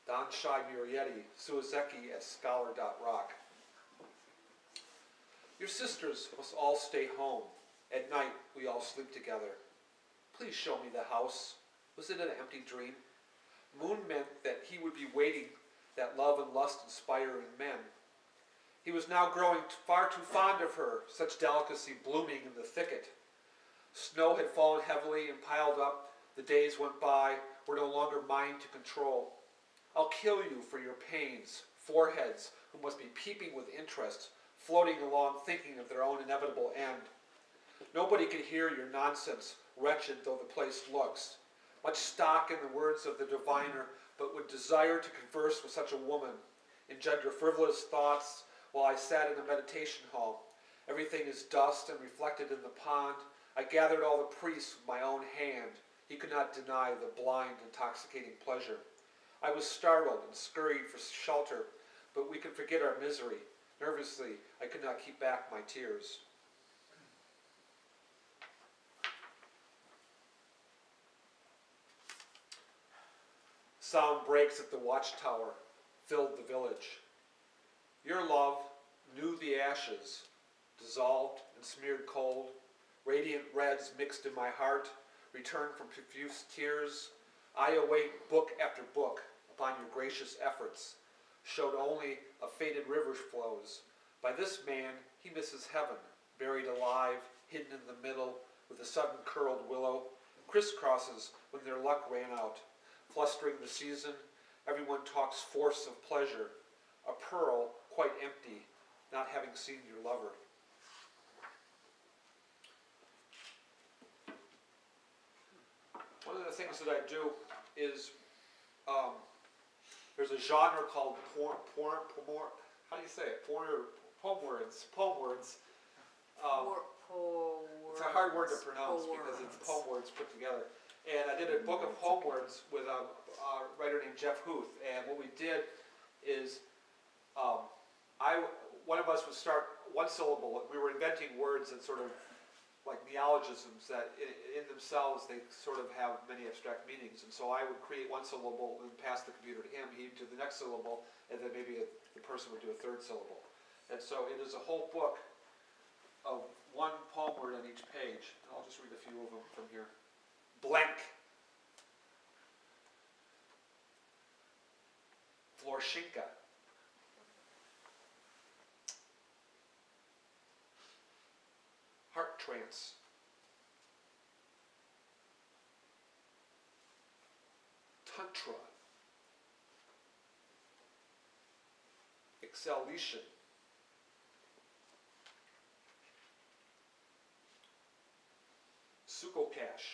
Danshai Murietti, Suazeki at scholar.rock. Your sisters must all stay home. At night, we all sleep together. Please show me the house. Was it an empty dream? Moon meant that he would be waiting, that love and lust inspire in men. He was now growing far too fond of her, such delicacy blooming in the thicket. Snow had fallen heavily and piled up. The days went by, were no longer mine to control. I'll kill you for your pains, foreheads who must be peeping with interest, floating along thinking of their own inevitable end. Nobody can hear your nonsense, wretched though the place looks. Much stock in the words of the diviner, but would desire to converse with such a woman, engender frivolous thoughts while I sat in a meditation hall. Everything is dust and reflected in the pond. I gathered all the priests with my own hand. He could not deny the blind, intoxicating pleasure. I was startled and scurried for shelter, but we could forget our misery. Nervously, I could not keep back my tears. Sound breaks at the watchtower, filled the village. Your love knew the ashes, dissolved and smeared cold. Radiant reds mixed in my heart, returned from profuse tears. I await book after book upon your gracious efforts. Showed only a faded river flows. By this man, he misses heaven, buried alive, hidden in the middle, with a sudden curled willow. Crisscrosses when their luck ran out. Flustering the season, everyone talks force of pleasure. A pearl quite empty, not having seen your lover. One of the things that I do is, there's a genre called how do you say it? Poem words. It's a hard word to pronounce because it's poem words put together. And I did a book of poem words with a writer named Jeff Huth. And what we did is, one of us would start one syllable. We were inventing words that sort of like neologisms that in themselves they sort of have many abstract meanings. And so I would create one syllable and pass the computer to him. He'd do the next syllable, and then maybe the person would do a third syllable. And so it is a whole book of one poem word on each page. And I'll just read a few of them from here. Blank. Florshinka. Heart trance. Tantra. Exhalation. Sukokash.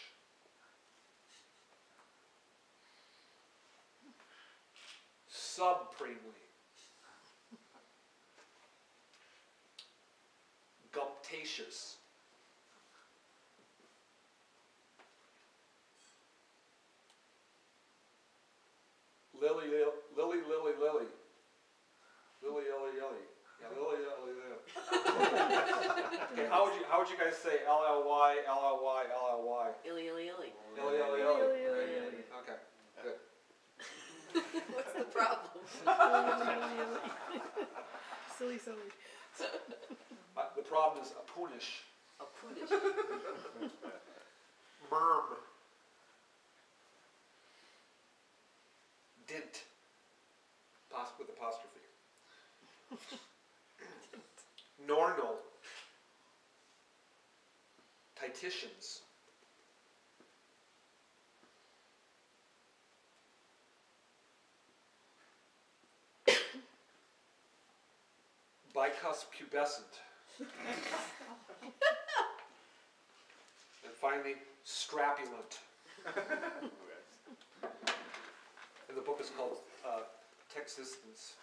Subprenely. Gumptatious. Lily, lily, lily, lily. Lily, lily, lily. Yeah, lily, lily, lily. Okay, how would you guys say L-L-Y, L-L-Y, L-L-Y? Illy, illy, illy. Illy, illy, illy. Okay, good. What's the problem? Silly, silly. The problem is apunish. A punish. Merm. Dint. With apostrophe. Nornal. Tititians. Bicuspubescent. And finally, strapulent. And the book is called Texistence.